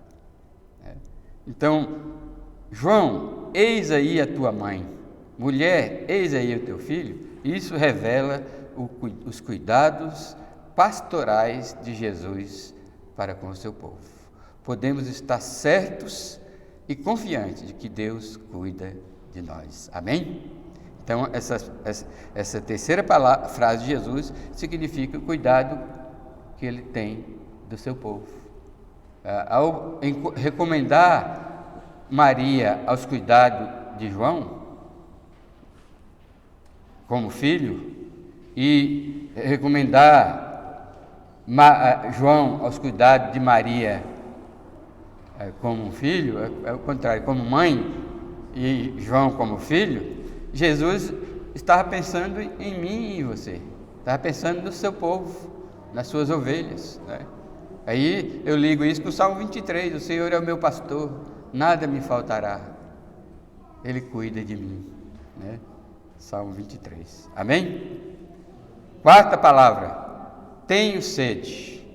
Então, João, eis aí a tua mãe. Mulher, eis aí o teu filho. Isso revela os cuidados pastorais de Jesus para com o seu povo. Podemos estar certos e confiantes de que Deus cuida de nós. Amém? Então, essa terceira frase de Jesus significa o cuidado que ele tem do seu povo. Ao recomendar Maria aos cuidados de João, como filho, e recomendar João aos cuidados de Maria como um filho, é o contrário, como mãe, e João como filho, Jesus estava pensando em mim e em você, estava pensando no seu povo, nas suas ovelhas, né? Aí eu ligo isso com o Salmo 23, o Senhor é o meu pastor, nada me faltará, Ele cuida de mim, né? Salmo 23, amém? Quarta palavra, tenho sede.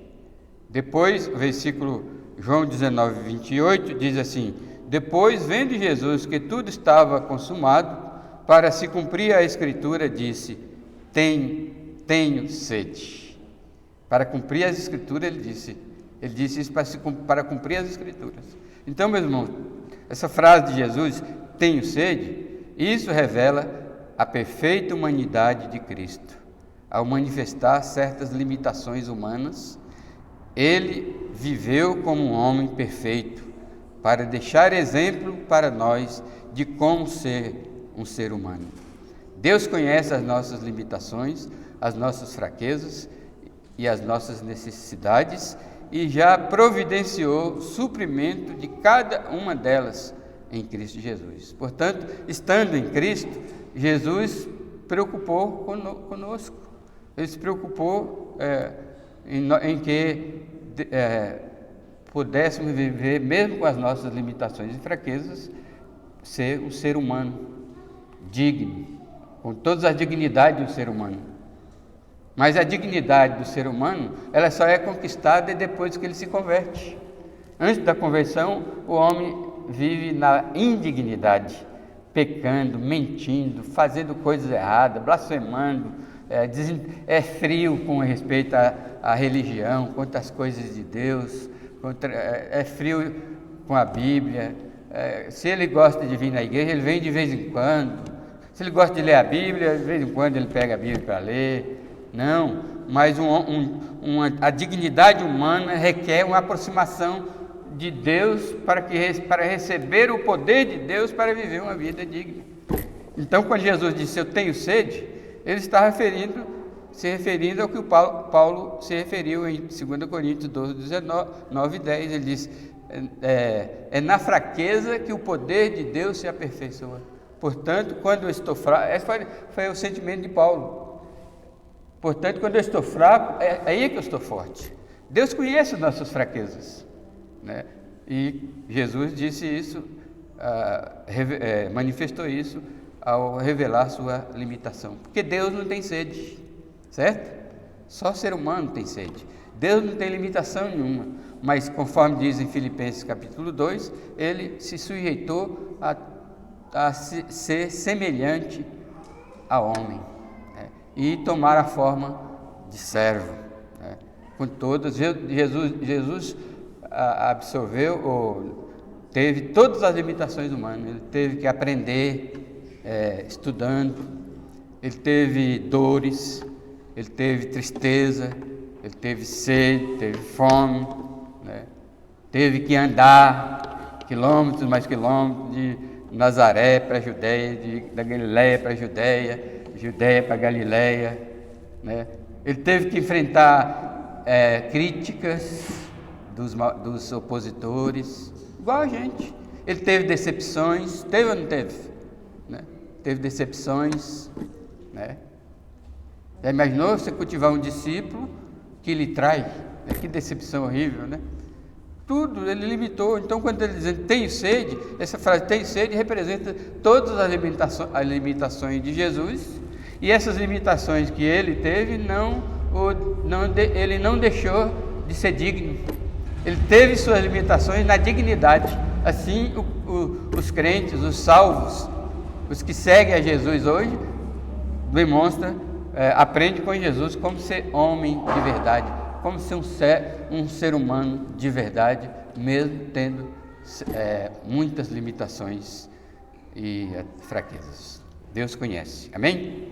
Depois, o versículo João 19, 28, diz assim: depois, vendo Jesus que tudo estava consumado, para se cumprir a Escritura, disse: tenho sede. Para cumprir as Escrituras, ele disse isso para cumprir as Escrituras. Então, meus irmãos, essa frase de Jesus, tenho sede, isso revela a perfeita humanidade de Cristo. Ao manifestar certas limitações humanas, ele viveu como um homem perfeito, para deixar exemplo para nós de como ser um ser humano. Deus conhece as nossas limitações, as nossas fraquezas e as nossas necessidades, e já providenciou suprimento de cada uma delas em Cristo Jesus. Portanto, estando em Cristo, Jesus preocupou conosco. Ele se preocupou em que pudéssemos viver, mesmo com as nossas limitações e fraquezas, ser um ser humano digno, com todas as dignidades do ser humano. Mas a dignidade do ser humano, ela só é conquistada depois que ele se converte. Antes da conversão, o homem vive na indignidade, pecando, mentindo, fazendo coisas erradas, blasfemando, é frio com respeito à religião, contra as coisas de Deus, é frio com a Bíblia. Se ele gosta de vir na igreja, ele vem de vez em quando. Se ele gosta de ler a Bíblia, de vez em quando ele pega a Bíblia para ler. Não, mas a dignidade humana requer uma aproximação de Deus para receber o poder de Deus para viver uma vida digna. Então, quando Jesus disse, eu tenho sede, ele está se referindo ao que o Paulo se referiu em 2 Coríntios 12, 19 e 10. Ele diz, é na fraqueza que o poder de Deus se aperfeiçoa. Portanto, quando eu estou fraco, esse foi o sentimento de Paulo. Portanto, quando eu estou fraco, é aí que eu estou forte. Deus conhece as nossas fraquezas, né? E Jesus disse isso, manifestou isso ao revelar sua limitação. Porque Deus não tem sede, certo? Só ser humano tem sede. Deus não tem limitação nenhuma, mas conforme diz em Filipenses capítulo 2, ele se sujeitou a ser semelhante ao homem, né? E tomar a forma de servo, né? Com todas, Jesus absorveu ou teve todas as limitações humanas. Ele teve que aprender estudando, ele teve dores, ele teve tristeza, ele teve sede, teve fome, né? Teve que andar quilômetros mais quilômetros de Nazaré para a Judéia, da Galiléia para a Judéia, Judéia para a Galiléia, né? Ele teve que enfrentar críticas dos opositores, igual a gente. Ele teve decepções, teve ou não teve? Né? Teve decepções, né? Já imaginou você cultivar um discípulo que lhe trai? Que decepção horrível, né? Tudo ele limitou. Então, quando ele diz tenho sede, essa frase tenho sede representa todas as limitações de Jesus, e essas limitações que ele teve, ele não deixou de ser digno. Ele teve suas limitações na dignidade, Assim, os crentes, os salvos, os que seguem a Jesus hoje, aprende com Jesus como ser homem de verdade, como ser um ser humano de verdade, mesmo tendo muitas limitações e fraquezas. Deus conhece. Amém?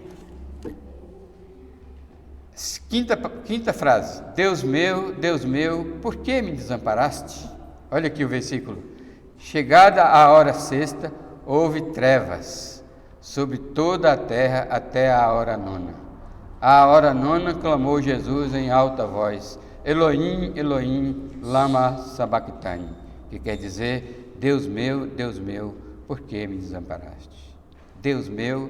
Quinta frase. Deus meu, por que me desamparaste? Olha aqui o versículo. Chegada a hora sexta, houve trevas sobre toda a terra até a hora nona. À hora nona clamou Jesus em alta voz: Elohim, Elohim, lama sabachthani, que quer dizer: Deus meu, por que me desamparaste? Deus meu,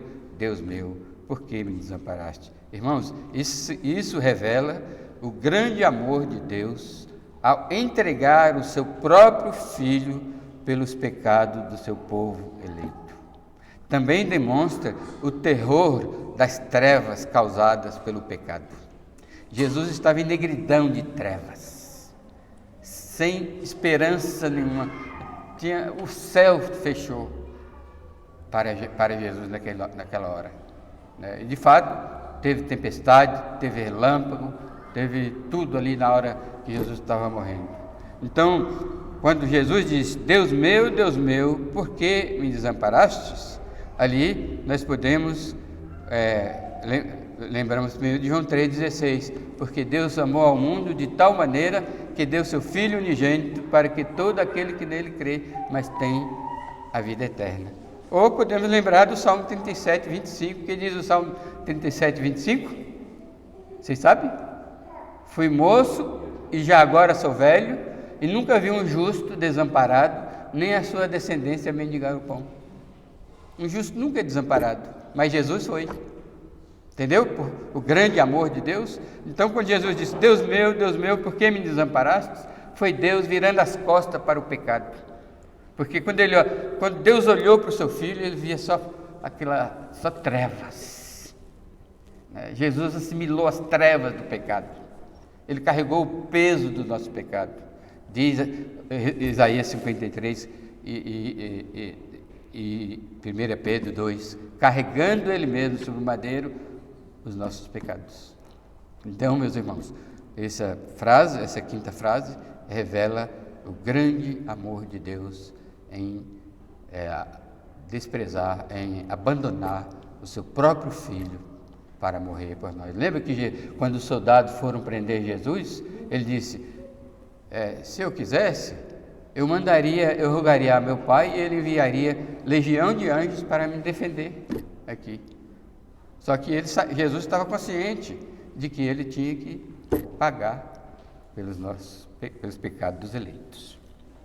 por que me desamparaste? Irmãos, isso revela o grande amor de Deus ao entregar o seu próprio Filho pelos pecados do seu povo eleito. Também demonstra o terror das trevas causadas pelo pecado. Jesus estava em negridão de trevas, sem esperança nenhuma. O céu fechou para Jesus naquela hora. E de fato, teve tempestade, teve relâmpago, teve tudo ali na hora que Jesus estava morrendo. Então, quando Jesus diz: Deus meu, por que me desamparastes? Ali nós podemos, lembramos primeiro de João 3,16, porque Deus amou ao mundo de tal maneira que deu seu Filho unigênito para que todo aquele que nele crê, mas tem a vida eterna. Ou podemos lembrar do Salmo 37, 25, que diz o Salmo 37, 25? Vocês sabem? Fui moço e já agora sou velho, e nunca vi um justo desamparado, nem a sua descendência mendigar o pão. Um justo nunca é desamparado, mas Jesus foi. Entendeu? Por o grande amor de Deus. Então, quando Jesus disse: Deus meu, por que me desamparaste? Foi Deus virando as costas para o pecado. Porque quando Deus olhou para o seu filho, ele via só trevas. Jesus assimilou as trevas do pecado. Ele carregou o peso do nosso pecado. Diz Isaías 53 e 1 Pedro 2, carregando ele mesmo sobre o madeiro os nossos pecados. Então, meus irmãos, essa quinta frase, revela o grande amor de Deus em desprezar, em abandonar o seu próprio Filho para morrer por nós. Lembra que quando os soldados foram prender Jesus, ele disse: se eu quisesse, eu rogaria a meu Pai e ele enviaria legião de anjos para me defender aqui. Só que Jesus estava consciente de que ele tinha que pagar pelos pecados dos eleitos.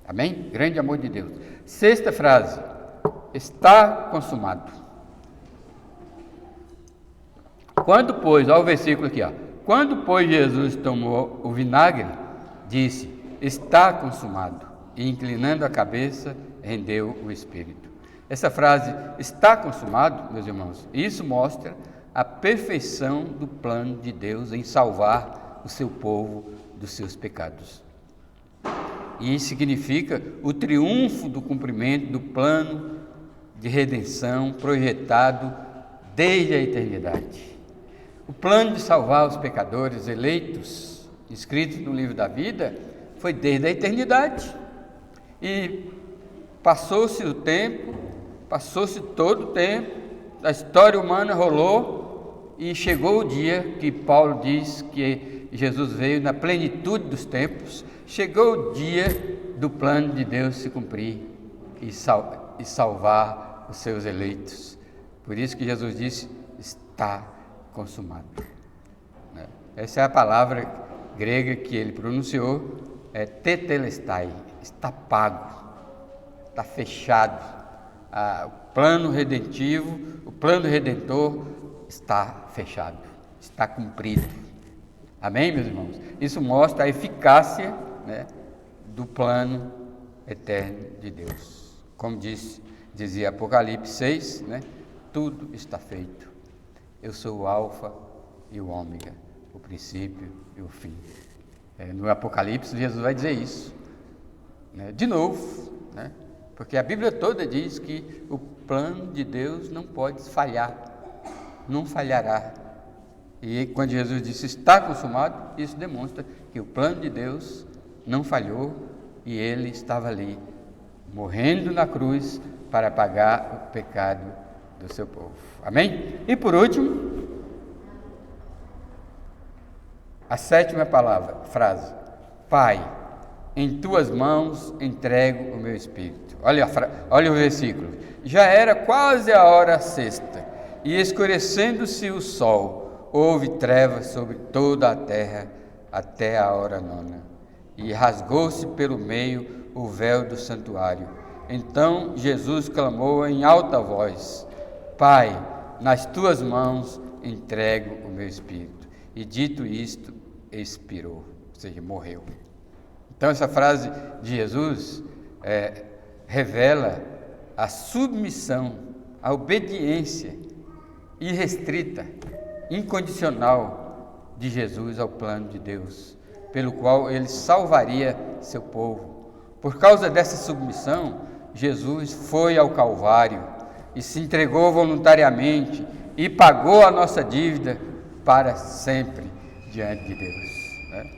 Amém? Grande amor de Deus. Sexta frase: está consumado. Olha o versículo aqui, quando, pois, Jesus tomou o vinagre, disse: está consumado, e inclinando a cabeça, rendeu o Espírito. Essa frase, está consumado, meus irmãos, isso mostra a perfeição do plano de Deus em salvar o seu povo dos seus pecados. E isso significa o triunfo do cumprimento do plano de redenção projetado desde a eternidade. O plano de salvar os pecadores eleitos, escrito no livro da vida, foi desde a eternidade. E passou-se todo o tempo, a história humana rolou e chegou o dia que Paulo diz que Jesus veio na plenitude dos tempos. Chegou o dia do plano de Deus se cumprir e salvar os seus eleitos. Por isso que Jesus disse: está consumado. Essa é a palavra grega que ele pronunciou, tetelestai, está pago, está fechado. O plano redentivo, o plano redentor está fechado, está cumprido. Amém, meus irmãos? Isso mostra a eficácia, do plano eterno de Deus. Como dizia Apocalipse 6, tudo está feito. Eu sou o alfa e o ômega, o princípio e o fim. No Apocalipse, Jesus vai dizer isso. De novo, Porque a Bíblia toda diz que o plano de Deus não pode falhar, não falhará. E quando Jesus disse está consumado, isso demonstra que o plano de Deus não falhou e ele estava ali, morrendo na cruz para pagar o pecado do seu povo. Amém? E por último, a 7ª frase: Pai, em tuas mãos entrego o meu espírito. Olha o versículo. Já era quase a hora sexta, e escurecendo-se o sol, houve trevas sobre toda a terra até a hora 9, e rasgou-se pelo meio o véu do santuário. Então Jesus clamou em alta voz: Pai, nas tuas mãos entrego o meu espírito. E dito isto, expirou, ou seja, morreu. Então essa frase de Jesus revela a submissão, a obediência irrestrita, incondicional de Jesus ao plano de Deus, pelo qual ele salvaria seu povo. Por causa dessa submissão, Jesus foi ao Calvário e se entregou voluntariamente e pagou a nossa dívida para sempre diante de Deus, né?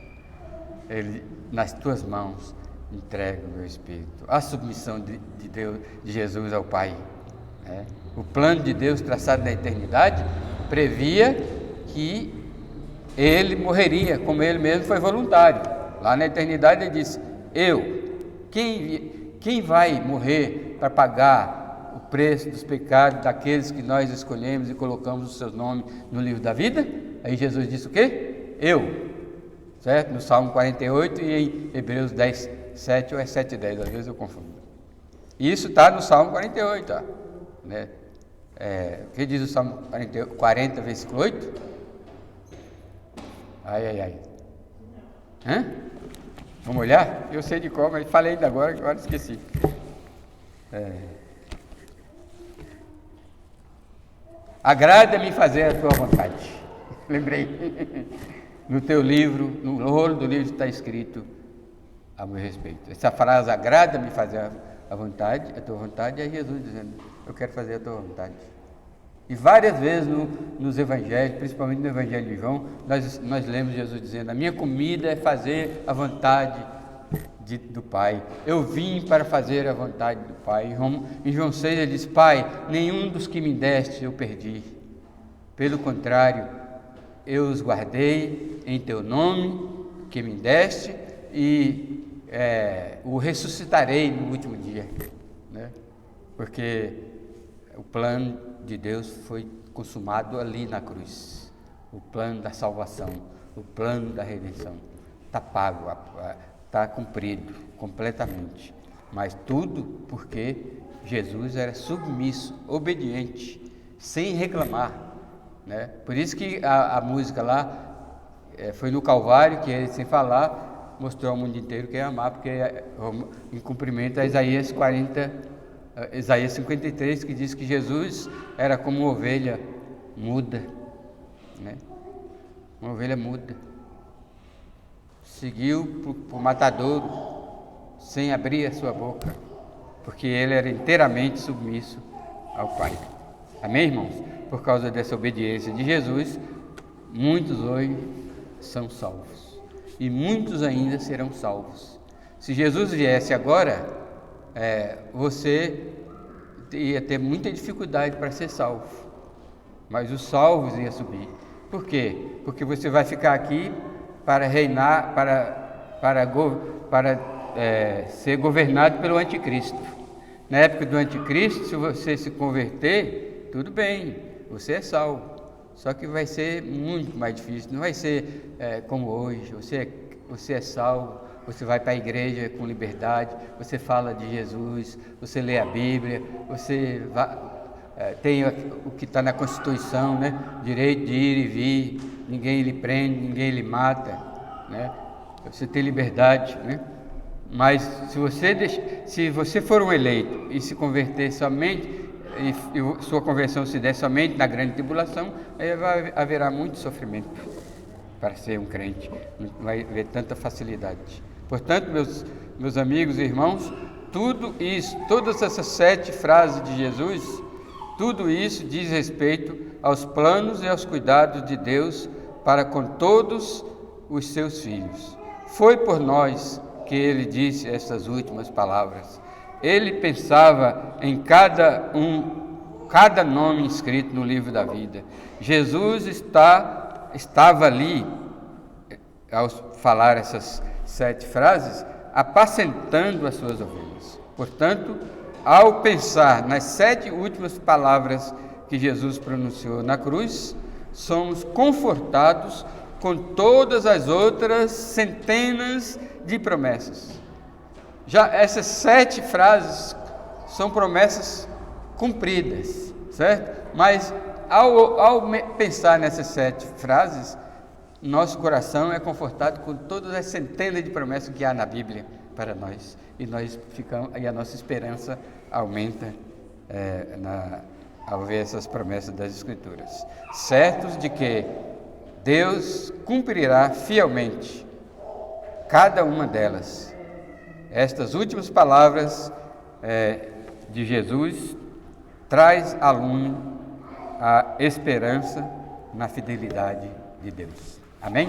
Ele, nas tuas mãos entrego o meu espírito. A submissão de Deus, de Jesus ao Pai, né? O plano de Deus traçado na eternidade previa que ele morreria, como ele mesmo foi voluntário. Lá na eternidade ele disse: quem vai morrer para pagar o preço dos pecados daqueles que nós escolhemos e colocamos o seu nome no livro da vida? Aí Jesus disse o quê? Eu. Certo? No Salmo 48 e em Hebreus 10, 7 ou é 7, 10, às vezes eu confundo. Isso está no Salmo 48, ó, né? O que diz o Salmo 40, versículo 8? Ai. Hã? Vamos olhar? Eu sei de qual, mas falei ainda agora esqueci. Agrada-me fazer a tua vontade. Lembrei. No teu livro, no rolo do livro está escrito a meu respeito. Essa frase, agrada-me fazer a tua vontade, é Jesus dizendo: eu quero fazer a tua vontade. E várias vezes nos evangelhos, principalmente no evangelho de João, nós lemos Jesus dizendo: a minha comida é fazer a vontade do Pai. Eu vim para fazer a vontade do Pai. Em João 6 ele diz: Pai, nenhum dos que me deste eu perdi. Pelo contrário, eu os guardei em teu nome que me deste e o ressuscitarei no último dia, né? Porque o plano de Deus foi consumado ali na cruz. O plano da salvação, o plano da redenção está pago, está cumprido completamente. Mas tudo porque Jesus era submisso, obediente, sem reclamar, né? Por isso que a música lá foi no Calvário que ele, sem falar, mostrou ao mundo inteiro que ia amar, porque em cumprimento a Isaías 53, que diz que Jesus era como uma ovelha muda, né? Uma ovelha muda. Seguiu para o matadouro sem abrir a sua boca, porque ele era inteiramente submisso ao Pai. Amém, irmãos? Por causa dessa obediência de Jesus, muitos hoje são salvos e muitos ainda serão salvos. Se Jesus viesse agora, você ia ter muita dificuldade para ser salvo, mas os salvos iam subir. Por quê? Porque você vai ficar aqui para reinar, para ser governado pelo anticristo. Na época do anticristo, se você se converter, tudo bem, você é salvo. Só que vai ser muito mais difícil, não vai ser como hoje. Você é salvo, você vai para a igreja com liberdade, você fala de Jesus, você lê a Bíblia, você tem o que está na Constituição, né? Direito de ir e vir, ninguém lhe prende, ninguém lhe mata, né? Você tem liberdade, né? Mas se você for um eleito e se converter somente, e sua conversão se der somente na grande tribulação, aí haverá muito sofrimento para ser um crente, não vai haver tanta facilidade. Portanto, meus amigos e irmãos, tudo isso, todas essas 7 frases de Jesus, tudo isso diz respeito aos planos e aos cuidados de Deus para com todos os seus filhos. Foi por nós que ele disse essas últimas palavras. Ele pensava em cada nome inscrito no livro da vida. Jesus estava ali, ao falar essas 7 frases, apacentando as suas ovelhas. Portanto, ao pensar nas 7 últimas palavras que Jesus pronunciou na cruz, somos confortados com todas as outras centenas de promessas. Já essas 7 frases são promessas cumpridas, certo? Mas ao pensar nessas 7 frases, nosso coração é confortado com todas as centenas de promessas que há na Bíblia para nós, e a nossa esperança aumenta ao ver essas promessas das Escrituras, certos de que Deus cumprirá fielmente cada uma delas. Estas últimas palavras de Jesus traz a lume a esperança na fidelidade de Deus. Amém?